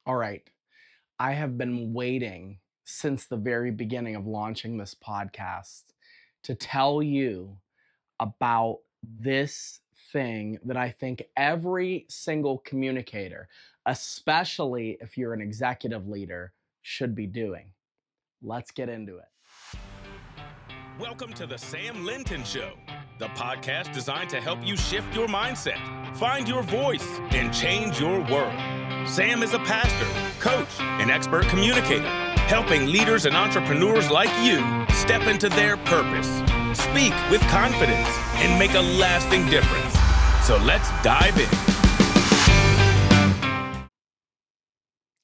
All right. I have been waiting since the very beginning of launching this podcast to tell you about this thing that I think every single communicator, especially if you're an executive leader, should be doing. Let's get into it. Welcome to the Sam Linton Show, the podcast designed to help you shift your mindset, find your voice, and change your world. Sam is a pastor, coach, and expert communicator, helping leaders and entrepreneurs like you step into their purpose, speak with confidence, and make a lasting difference. So let's dive in.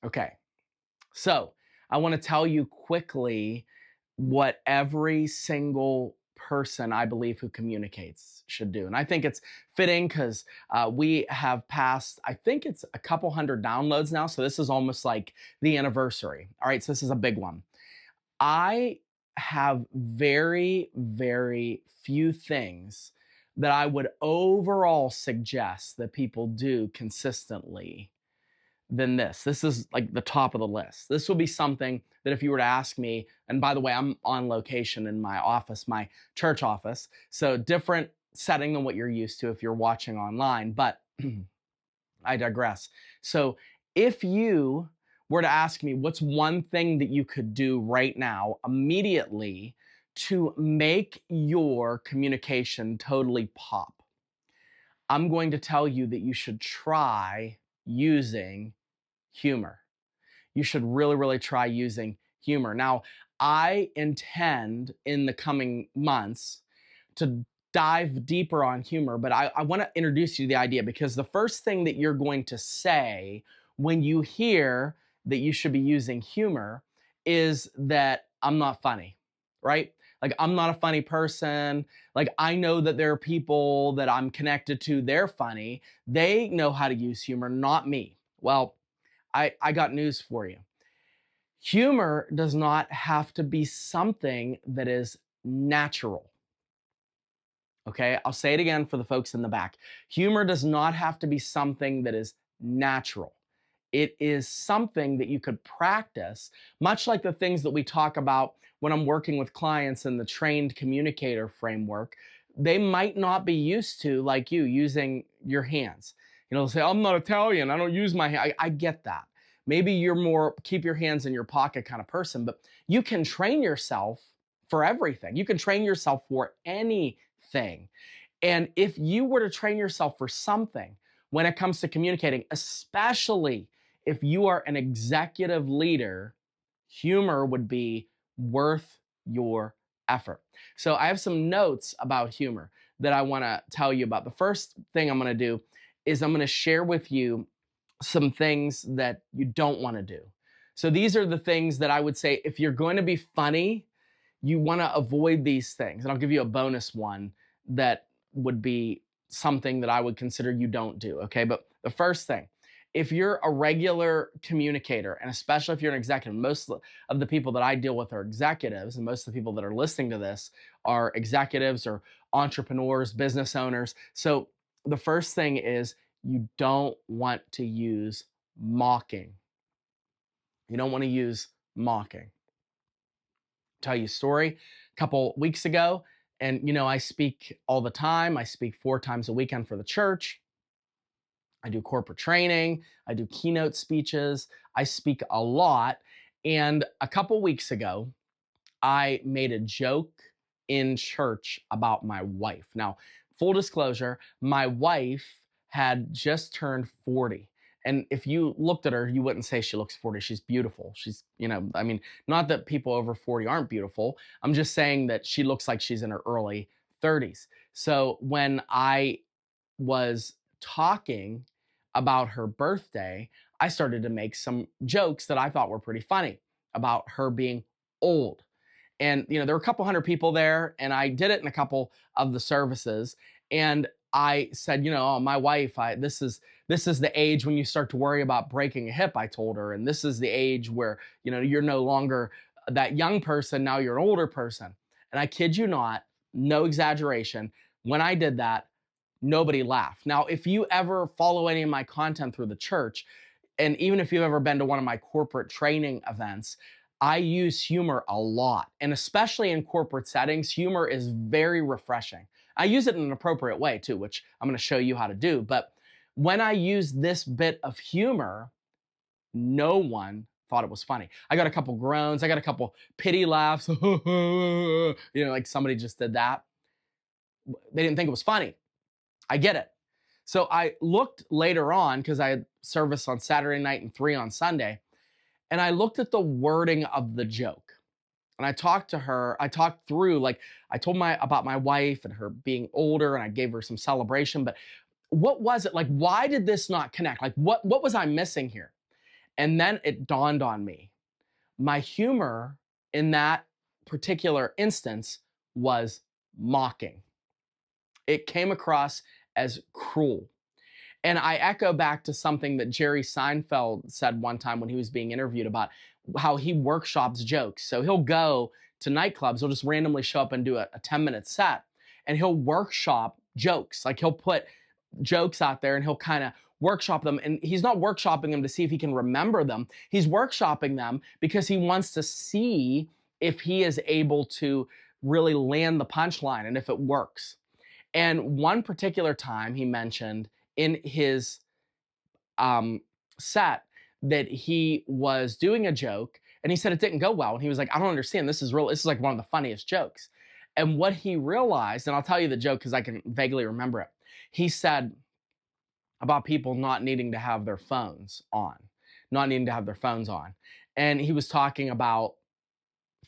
Okay. So I want to tell you quickly what every single person I believe who communicates should do. And I think it's fitting because we have passed, I think it's a couple hundred downloads now. So this is almost like the anniversary. All right. So this is a big one. I have very, very few things that I would overall suggest that people do consistently than this. This is like the top of the list. This will be something that if you were to ask me, and by the way, I'm on location in my office, my church office, so different setting than what you're used to if you're watching online, but I digress. So if you were to ask me what's one thing that you could do right now immediately to make your communication totally pop, I'm going to tell you that you should try using humor. You should really, really try using humor. Now, I intend in the coming months to dive deeper on humor, but I want to introduce you to the idea because the first thing that you're going to say when you hear that you should be using humor is that I'm not funny, right? Like, I'm not a funny person. Like, I know that there are people that I'm connected to, they're funny. They know how to use humor, not me. Well, I got news for you. Humor does not have to be something that is natural. Okay, I'll say it again for the folks in the back. Humor does not have to be something that is natural. It is something that you could practice, much like the things that we talk about when I'm working with clients in the trained communicator framework. They might not be used to, like you, using your hands. You know, they'll say, I'm not Italian. I don't use my hand. I get that. Maybe you're more keep your hands in your pocket kind of person, but you can train yourself for everything. You can train yourself for anything. And if you were to train yourself for something when it comes to communicating, especially if you are an executive leader, humor would be worth your effort. So I have some notes about humor that I want to tell you about. The first thing I'm going to do is I'm going to share with you some things that you don't want to do. So these are the things that I would say if you're going to be funny, you want to avoid these things. And I'll give you a bonus one that would be something that I would consider you don't do. Okay. But the first thing, if you're a regular communicator, and especially if you're an executive, most of the people that I deal with are executives, and most of the people that are listening to this are executives or entrepreneurs, business owners. So the first thing is you don't want to use mocking. You don't want to use mocking. Tell you a story. A couple weeks ago, and I speak all the time. I speak 4 times a weekend for the church. I do corporate training. I do keynote speeches. I speak a lot. And a couple weeks ago, I made a joke in church about my wife. Now, full disclosure, my wife had just turned 40. And if you looked at her, you wouldn't say she looks 40. She's beautiful. She's, I mean, not that people over 40 aren't beautiful. I'm just saying that she looks like she's in her early 30s. So when I was talking about her birthday, I started to make some jokes that I thought were pretty funny about her being old. And there were a couple hundred people there, and I did it in a couple of the services. And I said, oh, my wife, this is the age when you start to worry about breaking a hip, I told her. And this is the age where, you're no longer that young person, now you're an older person. And I kid you not, no exaggeration, when I did that, nobody laughed. Now, if you ever follow any of my content through the church, And even if you've ever been to one of my corporate training events, I use humor a lot. And especially in corporate settings, humor is very refreshing. I use it in an appropriate way too, which I'm going to show you how to do. But when I use this bit of humor, no one thought it was funny. I got a couple groans, I got a couple pity laughs, like somebody just did that. They didn't think it was funny. I get it. So I looked later on because I had service on Saturday night and 3 on Sunday, and I looked at the wording of the joke. And I talked to her, I talked through, like, I told my about my wife and her being older, and I gave her some celebration, but what was it? Like, why did this not connect? Like, what was I missing here? And then it dawned on me. My humor in that particular instance was mocking. It came across as cruel. And I echo back to something that Jerry Seinfeld said one time when he was being interviewed about how he workshops jokes. So he'll go to nightclubs, he'll just randomly show up and do a 10-minute set, and he'll workshop jokes. Like he'll put jokes out there and he'll kind of workshop them. And he's not workshopping them to see if he can remember them. He's workshopping them because he wants to see if he is able to really land the punchline and if it works. And one particular time he mentioned in his set that he was doing a joke and he said it didn't go well. And he was like, I don't understand. This is real. This is like one of the funniest jokes. And what he realized, and I'll tell you the joke because I can vaguely remember it. He said about people not needing to have their phones on, not needing to have their phones on. And he was talking about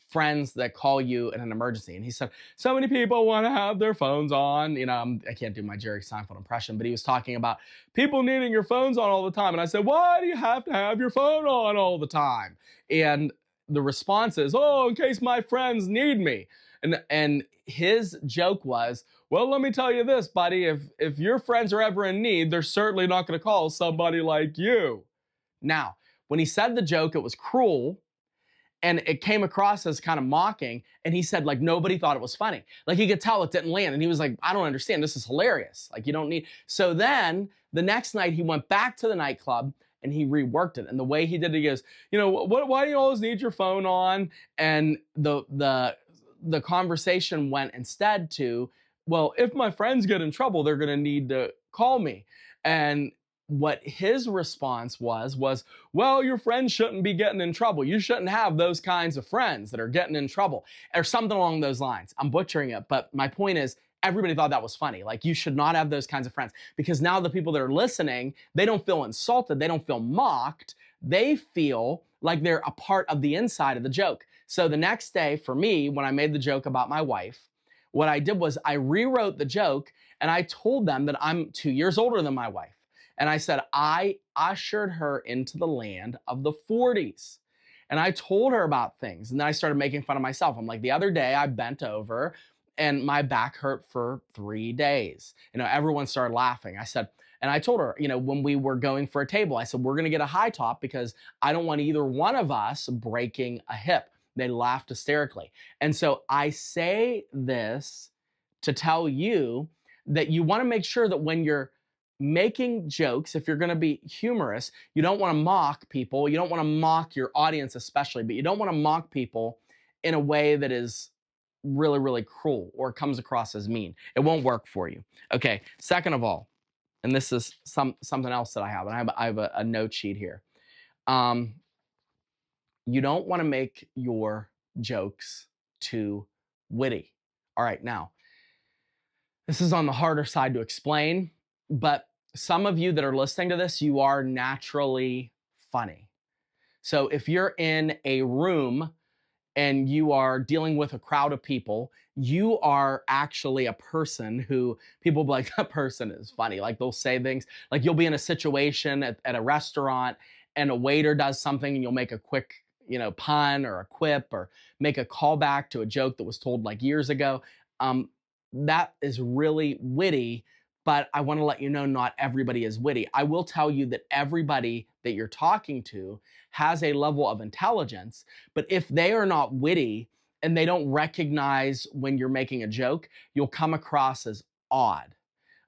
friends that call you in an emergency. And he said, so many people want to have their phones on. I can't do my Jerry Seinfeld impression, but he was talking about people needing your phones on all the time. And I said, why do you have to have your phone on all the time? And the response is, oh, in case my friends need me. And his joke was, well, let me tell you this, buddy, if your friends are ever in need, they're certainly not going to call somebody like you. Now, when he said the joke, it was cruel and it came across as kind of mocking. And he said, like, nobody thought it was funny. Like, he could tell it didn't land. And he was like, I don't understand. This is hilarious. Like, you don't need. So then the next night, he went back to the nightclub and he reworked it. And the way he did it, he goes, why do you always need your phone on? And the conversation went instead to, well, if my friends get in trouble, they're going to need to call me. And what his response was, well, your friends shouldn't be getting in trouble. You shouldn't have those kinds of friends that are getting in trouble, or something along those lines. I'm butchering it, but my point is, everybody thought that was funny. Like, you should not have those kinds of friends, because now the people that are listening, they don't feel insulted. They don't feel mocked. They feel like they're a part of the inside of the joke. So the next day for me, when I made the joke about my wife, what I did was I rewrote the joke and I told them that I'm 2 years older than my wife. And I said, I ushered her into the land of the 40s. And I told her about things. And then I started making fun of myself. I'm like, the other day I bent over and my back hurt for 3 days. Everyone started laughing. I said, and I told her, when we were going for a table, I said, we're going to get a high top because I don't want either one of us breaking a hip. They laughed hysterically. And so I say this to tell you that you want to make sure that when you're making jokes, if you're going to be humorous, you don't want to mock people. You don't want to mock your audience, especially, but you don't want to mock people in a way that is really, really cruel or comes across as mean. It won't work for you. Okay. Second of all, and this is something else that I have, and I have a note sheet here. You don't want to make your jokes too witty. All right. Now, this is on the harder side to explain, but some of you that are listening to this, you are naturally funny. So if you're in a room and you are dealing with a crowd of people, you are actually a person who people be like, that person is funny. Like, they'll say things like, you'll be in a situation at a restaurant and a waiter does something and you'll make a quick, pun or a quip or make a callback to a joke that was told like years ago. That is really witty, but I want to let you know not everybody is witty. I will tell you that everybody that you're talking to has a level of intelligence, but if they are not witty and they don't recognize when you're making a joke, you'll come across as odd.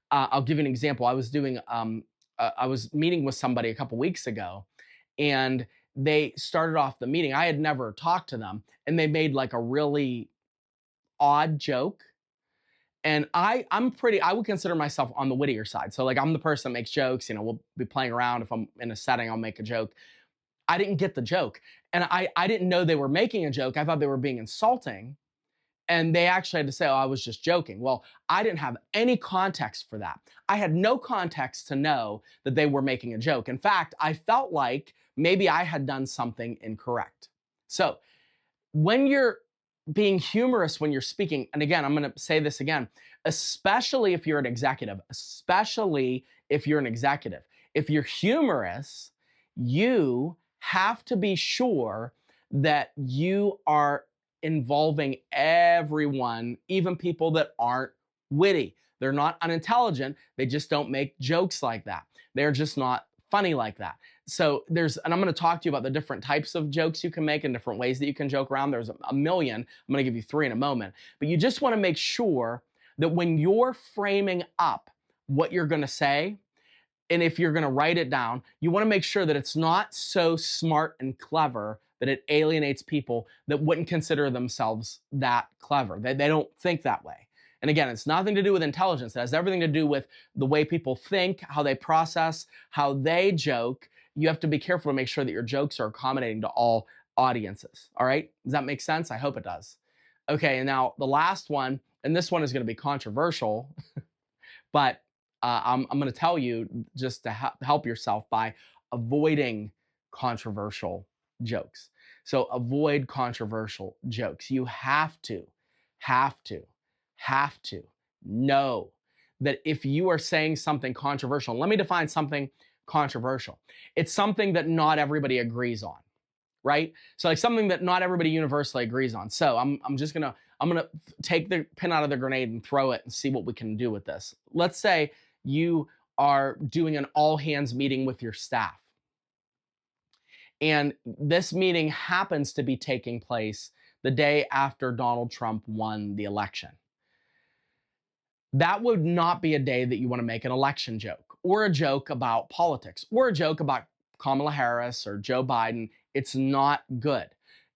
I'll give you an example. I was meeting with somebody a couple weeks ago, And they started off the meeting. I had never talked to them, and they made like a really odd joke. And I would consider myself on the wittier side. So like I'm the person that makes jokes, we'll be playing around. If I'm in a setting, I'll make a joke. I didn't get the joke. And I didn't know they were making a joke. I thought they were being insulting. And they actually had to say, oh, I was just joking. Well, I didn't have any context for that. I had no context to know that they were making a joke. In fact, I felt like maybe I had done something incorrect. So when you're being humorous when you're speaking, and again, I'm going to say this again, especially if you're an executive, if you're humorous, you have to be sure that you are involving everyone, even people that aren't witty. They're not unintelligent. They just don't make jokes like that. They're just not funny like that. So and I'm going to talk to you about the different types of jokes you can make and different ways that you can joke around. There's a million. I'm going to give you three in a moment. But you just want to make sure that when you're framing up what you're going to say, and if you're going to write it down, you want to make sure that it's not so smart and clever that it alienates people that wouldn't consider themselves that clever. They don't think that way. And again, it's nothing to do with intelligence. It has everything to do with the way people think, how they process, how they joke. You have to be careful to make sure that your jokes are accommodating to all audiences. All right? Does that make sense? I hope it does. Okay, and now the last one, and this one is going to be controversial, but I'm going to tell you just to help yourself by avoiding controversial jokes. So avoid controversial jokes. You have to, have to, have to know that if you are saying something controversial, let me define something controversial. It's something that not everybody agrees on, right? So like something that not everybody universally agrees on. So I'm gonna take the pin out of the grenade and throw it and see what we can do with this. Let's say you are doing an all hands meeting with your staff. And this meeting happens to be taking place the day after Donald Trump won the election. That would not be a day that you want to make an election joke or a joke about politics or a joke about Kamala Harris or Joe Biden. It's not good.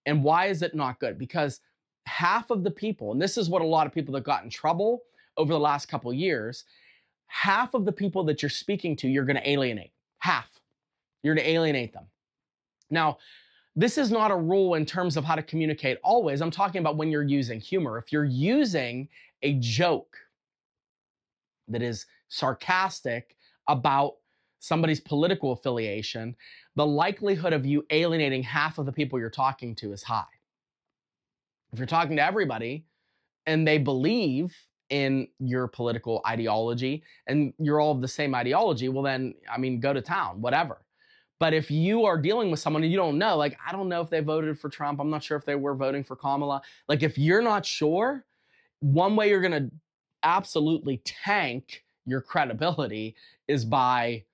And why is it not good? Because half of the people, and this is what a lot of people that got in trouble over the last couple of years, half of the people that you're speaking to, you're going to alienate. Half. You're going to alienate them. Now, this is not a rule in terms of how to communicate always. I'm talking about when you're using humor. If you're using a joke that is sarcastic about somebody's political affiliation, the likelihood of you alienating half of the people you're talking to is high. If you're talking to everybody and they believe in your political ideology and you're all of the same ideology, well then, go to town, whatever. But if you are dealing with someone and you don't know, like, I don't know if they voted for Trump, I'm not sure if they were voting for Kamala. Like, if you're not sure, one way you're going to absolutely tank your credibility is by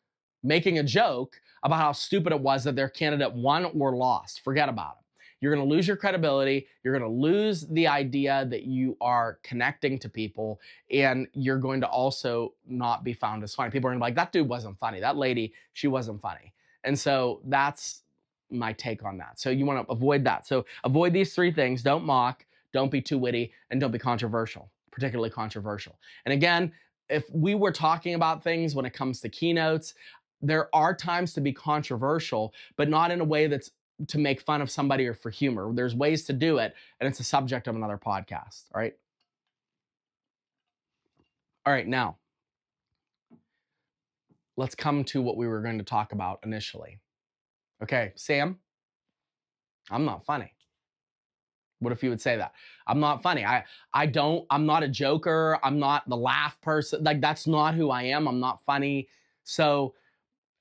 making a joke about how stupid it was that their candidate won or lost. Forget about it. You're going to lose your credibility. You're going to lose the idea that you are connecting to people, and you're going to also not be found as funny. People are going to be like, that dude wasn't funny. That lady, she wasn't funny. And so that's my take on that. So you want to avoid that. So avoid these three things. Don't mock, don't be too witty, and don't be controversial, particularly controversial. And again, if we were talking about things when it comes to keynotes, there are times to be controversial, but not in a way that's to make fun of somebody or for humor. There's ways to do it, and it's a subject of another podcast. All right. All right. Now, let's come to what we were going to talk about initially. Okay, Sam, I'm not funny. What if you would say that? I'm not funny. I'm not a joker. I'm not the laugh person. Like, that's not who I am. I'm not funny. So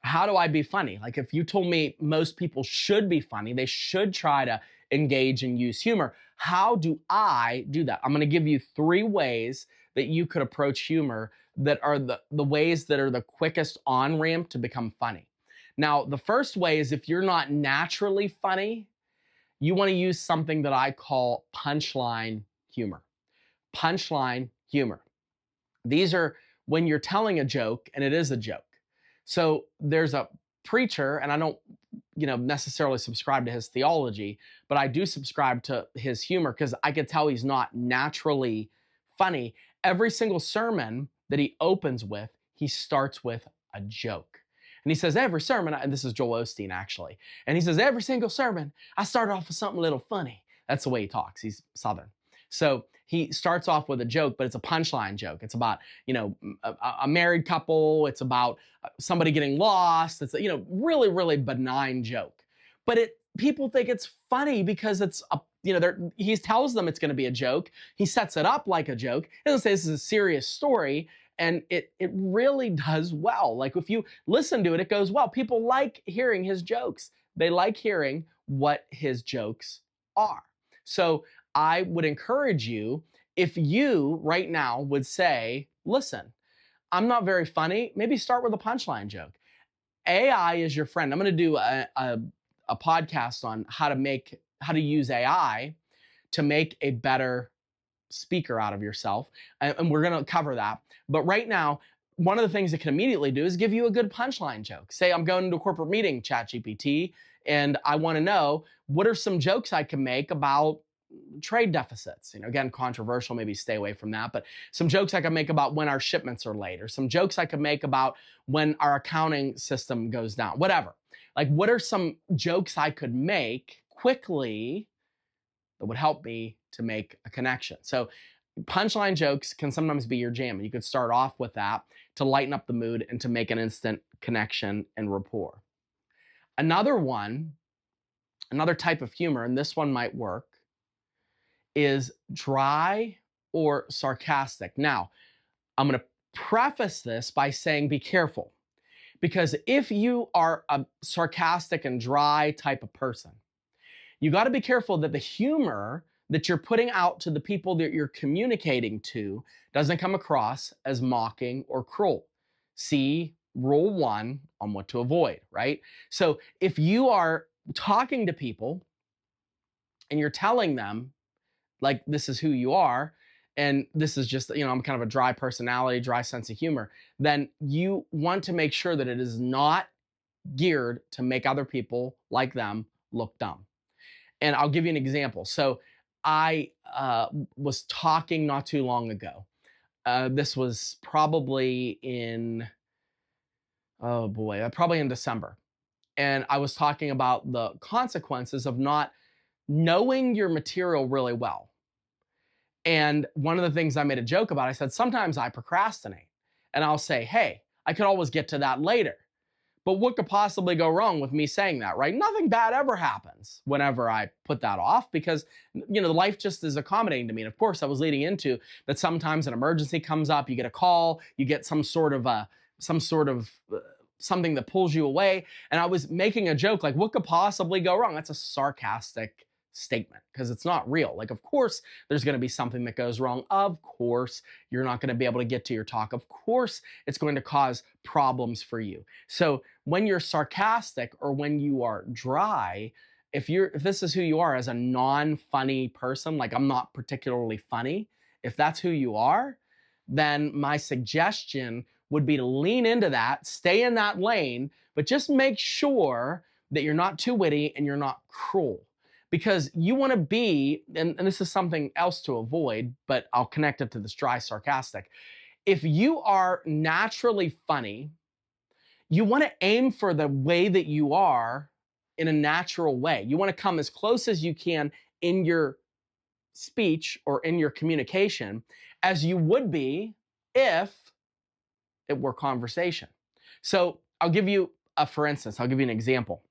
how do I be funny? Like, if you told me most people should be funny, they should try to engage and use humor. How do I do that? I'm going to give you three ways that you could approach humor that are the ways that are the quickest on-ramp to become funny. Now, the first way is if you're not naturally funny, you want to use something that I call punchline humor. Punchline humor. These are when you're telling a joke and it is a joke. So there's a preacher, and I don't necessarily subscribe to his theology, but I do subscribe to his humor because I could tell he's not naturally funny. Every single sermon that he opens with, he starts with a joke. And he says, every sermon, and this is Joel Osteen actually, and he says, every single sermon, I start off with something a little funny. That's the way he talks. He's Southern. So he starts off with a joke, but it's a punchline joke. It's about, a married couple. It's about somebody getting lost. It's a, really, really benign joke. But people think it's funny because it's he tells them it's going to be a joke. He sets it up like a joke. He doesn't say this is a serious story. And it really does well. Like if you listen to it, it goes well. People like hearing his jokes. They like hearing what his jokes are. So I would encourage you, if you right now would say, listen, I'm not very funny, maybe start with a punchline joke. AI is your friend. I'm going to do a podcast on how to use AI to make a better speaker out of yourself. And we're going to cover that. But right now, one of the things it can immediately do is give you a good punchline joke. Say I'm going to a corporate meeting, ChatGPT, and I want to know what are some jokes I can make about trade deficits. Again, controversial, maybe stay away from that, but some jokes I can make about when our shipments are late, or some jokes I can make about when our accounting system goes down, whatever. Like, what are some jokes I could make quickly that would help me to make a connection? So punchline jokes can sometimes be your jam. You could start off with that to lighten up the mood and to make an instant connection and rapport. Another type of humor, and this one might work, is dry or sarcastic. Now, I'm going to preface this by saying be careful, because if you are a sarcastic and dry type of person, you got to be careful that the humor that you're putting out to the people that you're communicating to doesn't come across as mocking or cruel. See rule 1 on what to avoid, right? So if you are talking to people and you're telling them, like, this is who you are, and this is just, I'm kind of a dry personality, dry sense of humor, then you want to make sure that it is not geared to make other people like them look dumb. And I'll give you an example. So I was talking not too long ago. This was probably probably in December. And I was talking about the consequences of not knowing your material really well. And one of the things I made a joke about, I said, sometimes I procrastinate. And I'll say, hey, I could always get to that later. But what could possibly go wrong with me saying that, right? Nothing bad ever happens whenever I put that off, because, life just is accommodating to me. And of course, I was leading into that sometimes an emergency comes up, you get a call, you get some sort of something that pulls you away. And I was making a joke like, what could possibly go wrong? That's a sarcastic statement because it's not real. Like, of course, there's going to be something that goes wrong. Of course, you're not going to be able to get to your talk. Of course, it's going to cause problems for you. So when you're sarcastic or when you are dry, if this is who you are as a non-funny person, like I'm not particularly funny, if that's who you are, then my suggestion would be to lean into that, stay in that lane, but just make sure that you're not too witty and you're not cruel. Because you want to be, and this is something else to avoid, but I'll connect it to this dry sarcastic. If you are naturally funny, you want to aim for the way that you are in a natural way. You want to come as close as you can in your speech or in your communication as you would be if it were conversation. So I'll give you for instance, I'll give you an example.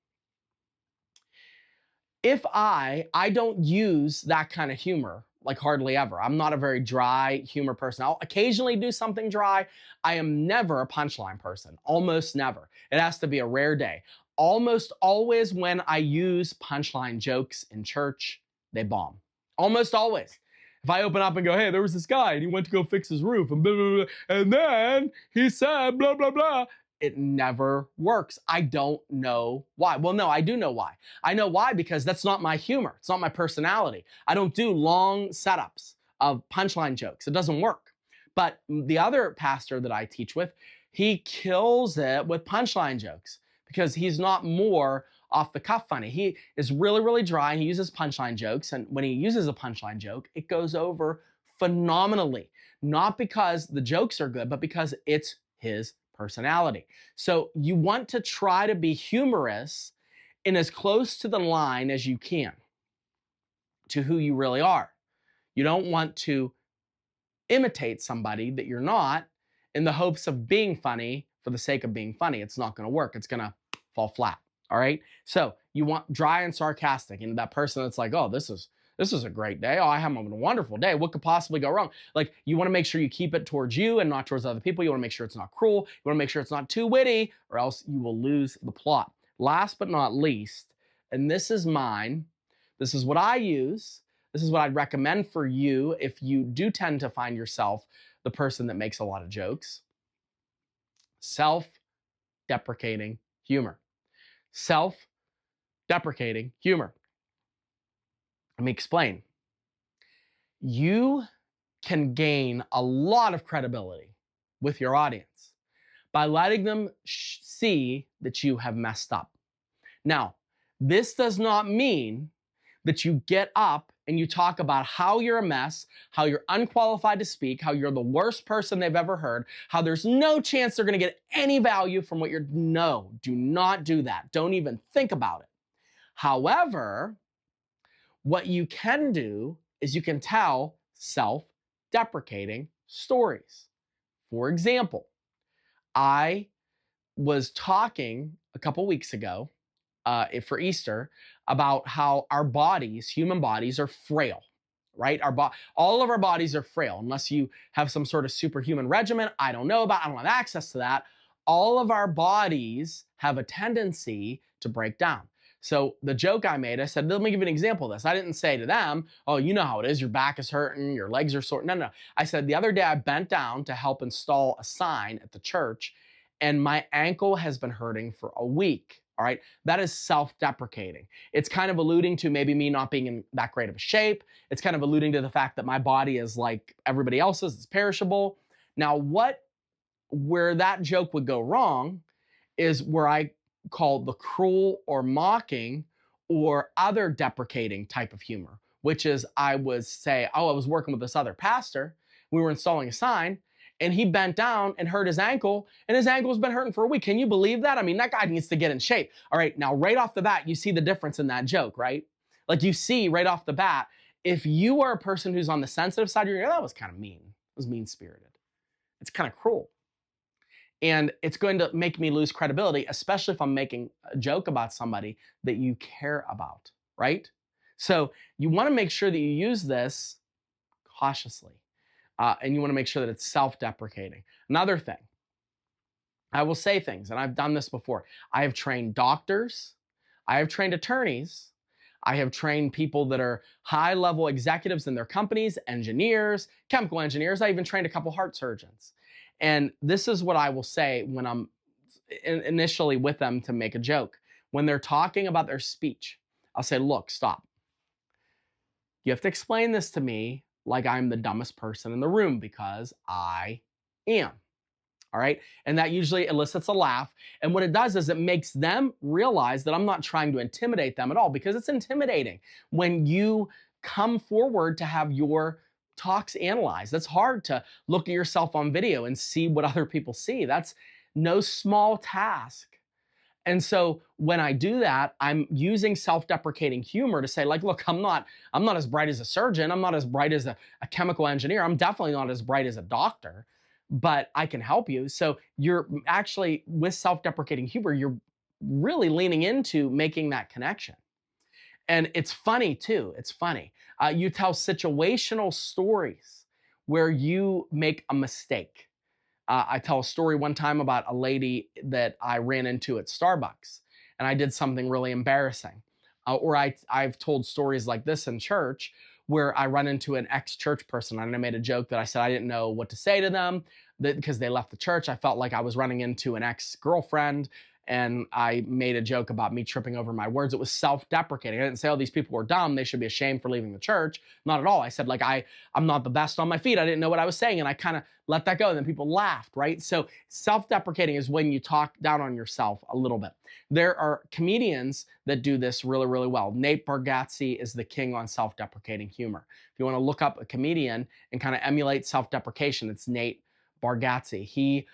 If I don't use that kind of humor, like hardly ever. I'm not a very dry humor person. I'll occasionally do something dry. I am never a punchline person, almost never. It has to be a rare day. Almost always when I use punchline jokes in church, they bomb. Almost always. If I open up and go, hey, there was this guy and he went to go fix his roof and blah, blah, blah, and then he said blah, blah, blah. It never works. I don't know why. Well, no, I do know why. I know why because that's not my humor. It's not my personality. I don't do long setups of punchline jokes. It doesn't work. But the other pastor that I teach with, he kills it with punchline jokes because he's not more off the cuff funny. He is really, really dry and he uses punchline jokes. And when he uses a punchline joke, it goes over phenomenally. Not because the jokes are good, but because it's his personality. So you want to try to be humorous in as close to the line as you can to who you really are. You don't want to imitate somebody that you're not in the hopes of being funny for the sake of being funny. It's not going to work. It's going to fall flat. All right. So you want dry and sarcastic, and that person that's like, oh, this is a great day. Oh, I have a wonderful day. What could possibly go wrong? Like, you want to make sure you keep it towards you and not towards other people. You want to make sure it's not cruel. You want to make sure it's not too witty, or else you will lose the plot. Last but not least, and this is mine, this is what I use, this is what I'd recommend for you if you do tend to find yourself the person that makes a lot of jokes. Self-deprecating humor. Self-deprecating humor. Let me explain. You can gain a lot of credibility with your audience by letting them see that you have messed up. Now, this does not mean that you get up and you talk about how you're a mess, how you're unqualified to speak, how you're the worst person they've ever heard, how there's no chance they're going to get any value from what you're. No, do not do that. Don't even think about it. However, what you can do is you can tell self-deprecating stories. For example, I was talking a couple weeks ago for Easter about how our bodies, human bodies, are frail, right? All of our bodies are frail unless you have some sort of superhuman regimen. I don't know about, I don't have access to that. All of our bodies have a tendency to break down. So the joke I made, I said, let me give you an example of this. I didn't say to them, oh, you know how it is. Your back is hurting, your legs are sore. No. I said, the other day I bent down to help install a sign at the church and my ankle has been hurting for a week. All right. That is self-deprecating. It's kind of alluding to maybe me not being in that great of a shape. It's kind of alluding to the fact that my body is like everybody else's, it's perishable. Now, where that joke would go wrong is where I call the cruel or mocking or other deprecating type of humor, which is I was say, oh, I was working with this other pastor. We were installing a sign and he bent down and hurt his ankle and his ankle's been hurting for a week. Can you believe that? I mean, that guy needs to get in shape. All right. Now, right off the bat, you see the difference in that joke, right? Like you see right off the bat, if you are a person who's on the sensitive side, you're like, that was kind of mean. It was mean-spirited. It's kind of cruel. And it's going to make me lose credibility, especially if I'm making a joke about somebody that you care about, right? So you want to make sure that you use this cautiously. And you want to make sure that it's self-deprecating. Another thing, I will say things, and I've done this before. I have trained doctors. I have trained attorneys. I have trained people that are high-level executives in their companies, engineers, chemical engineers. I even trained a couple heart surgeons. And this is what I will say when I'm initially with them to make a joke. When they're talking about their speech, I'll say, look, stop. You have to explain this to me like I'm the dumbest person in the room because I am. All right. And that usually elicits a laugh. And what it does is it makes them realize that I'm not trying to intimidate them at all, because it's intimidating when you come forward to have your talks analyzed. That's hard to look at yourself on video and see what other people see. That's no small task. And so when I do that, I'm using self-deprecating humor to say, like, look, I'm not as bright as a surgeon. I'm not as bright as a chemical engineer. I'm definitely not as bright as a doctor, but I can help you. So you're actually, with self-deprecating humor, you're really leaning into making that connection. And it's funny too. It's funny. You tell situational stories where you make a mistake. I tell a story one time about a lady that I ran into at Starbucks, and I did something really embarrassing. Or I've told stories like this in church where I run into an ex-church person, and I made a joke that I said I didn't know what to say to them because they left the church. I felt like I was running into an ex-girlfriend, and I made a joke about me tripping over my words. It was self-deprecating. I didn't say, oh, these people were dumb, they should be ashamed for leaving the church. Not at all. I said, like, I'm not the best on my feet. I didn't know what I was saying. And I kind of let that go. And then people laughed, right? So self-deprecating is when you talk down on yourself a little bit. There are comedians that do this really, really well. Nate Bargatze is the king on self-deprecating humor. If you want to look up a comedian and kind of emulate self-deprecation, it's Nate Bargatze. He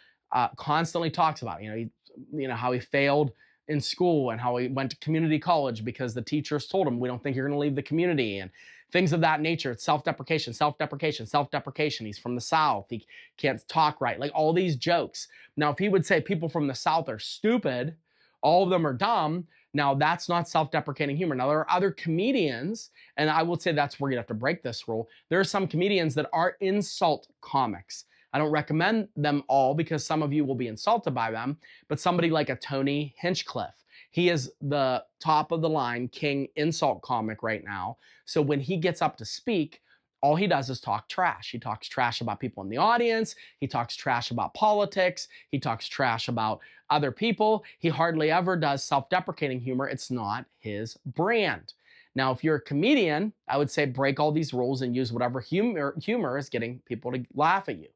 constantly talks about, how he failed in school and how he went to community college because the teachers told him, we don't think you're going to leave the community, and things of that nature. It's self-deprecation, self-deprecation, self-deprecation. He's from the South. He can't talk right. Like all these jokes. Now, if he would say people from the South are stupid, all of them are dumb, now that's not self-deprecating humor. Now, there are other comedians, and I will say that's where you have to break this rule. There are some comedians that are insult comics. I don't recommend them all because some of you will be insulted by them, but somebody like a Tony Hinchcliffe, he is the top of the line king insult comic right now. So when he gets up to speak, all he does is talk trash. He talks trash about people in the audience. He talks trash about politics. He talks trash about other people. He hardly ever does self-deprecating humor. It's not his brand. Now, if you're a comedian, I would say break all these rules and use whatever humor is getting people to laugh at you.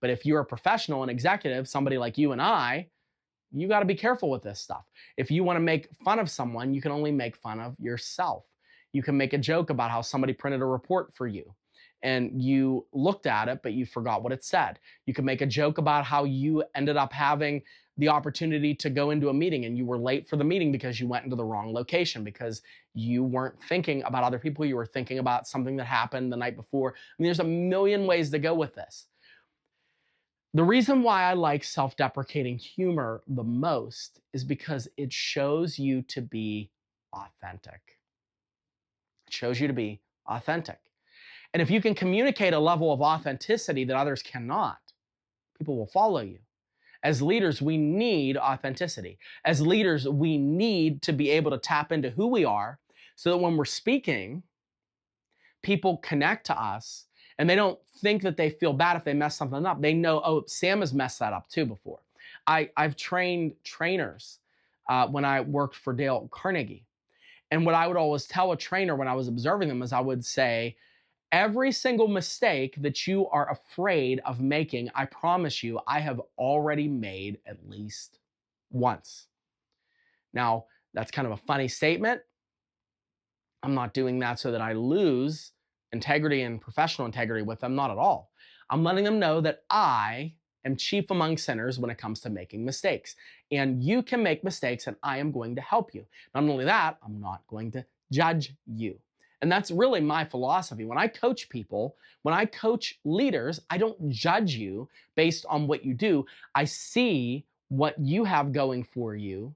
But if you're a professional and executive, somebody like you and I, you got to be careful with this stuff. If you want to make fun of someone, you can only make fun of yourself. You can make a joke about how somebody printed a report for you and you looked at it, but you forgot what it said. You can make a joke about how you ended up having the opportunity to go into a meeting and you were late for the meeting because you went into the wrong location, because you weren't thinking about other people. You were thinking about something that happened the night before. I mean, there's a million ways to go with this. The reason why I like self-deprecating humor the most is because it shows you to be authentic. It shows you to be authentic. And if you can communicate a level of authenticity that others cannot, people will follow you. As leaders, we need authenticity. As leaders, we need to be able to tap into who we are so that when we're speaking, people connect to us and they don't think that they feel bad if they mess something up. They know, oh, Sam has messed that up too before. I've trained trainers when I worked for Dale Carnegie. And what I would always tell a trainer when I was observing them is I would say, every single mistake that you are afraid of making, I promise you, I have already made at least once. Now, that's kind of a funny statement. I'm not doing that so that I lose integrity and professional integrity with them, not at all. I'm letting them know that I am chief among sinners when it comes to making mistakes. And you can make mistakes and I am going to help you. Not only that, I'm not going to judge you. And that's really my philosophy. When I coach people, when I coach leaders, I don't judge you based on what you do. I see what you have going for you,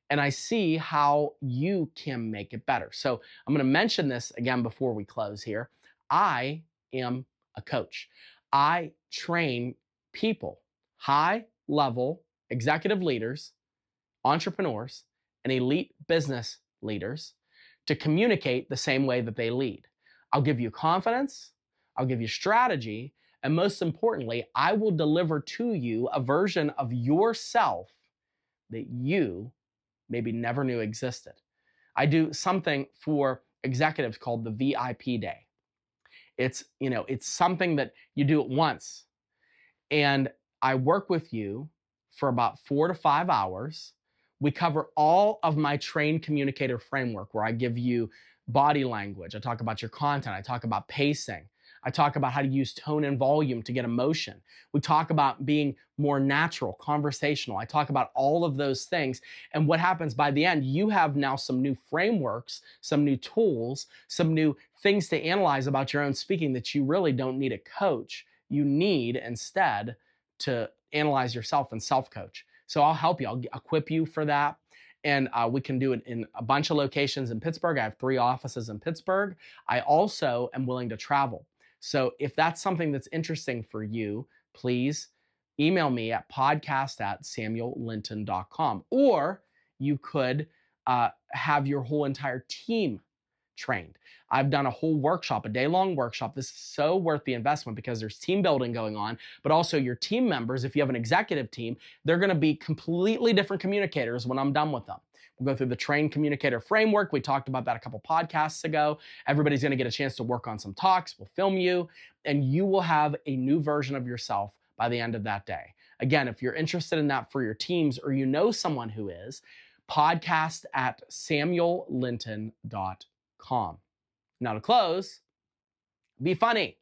and I see how you can make it better. So I'm going to mention this again before we close here. I am a coach. I train people, high-level executive leaders, entrepreneurs, and elite business leaders to communicate the same way that they lead. I'll give you confidence, I'll give you strategy, and most importantly, I will deliver to you a version of yourself that you maybe never knew existed. I do something for executives called the VIP day. It's something that you do it once, and I work with you for about 4 to 5 hours. We cover all of my trained communicator framework, where I give you body language. I talk about your content. I talk about pacing. I talk about how to use tone and volume to get emotion. We talk about being more natural, conversational. I talk about all of those things. And what happens by the end, you have now some new frameworks, some new tools, some new things to analyze about your own speaking that you really don't need a coach. You need instead to analyze yourself and self-coach. So I'll help you. I'll equip you for that. And we can do it in a bunch of locations in Pittsburgh. I have 3 offices in Pittsburgh. I also am willing to travel. So if that's something that's interesting for you, please email me at podcast@samuellinton.com. Or you could have your whole entire team trained. I've done a whole workshop, a day-long workshop. This is so worth the investment because there's team building going on, but also your team members, if you have an executive team, they're going to be completely different communicators when I'm done with them. We'll go through the trained communicator framework. We talked about that a couple podcasts ago. Everybody's going to get a chance to work on some talks. We'll film you, and you will have a new version of yourself by the end of that day. Again, if you're interested in that for your teams or you know someone who is, podcast at samuellinton.com. Now to close, be funny.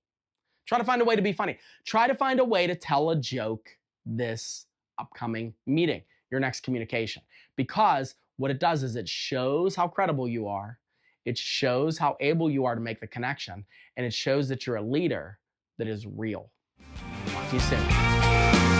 Try to find a way to be funny. Try to find a way to tell a joke this upcoming meeting, your next communication. Because what it does is it shows how credible you are. It shows how able you are to make the connection. And it shows that you're a leader that is real. Talk to you soon.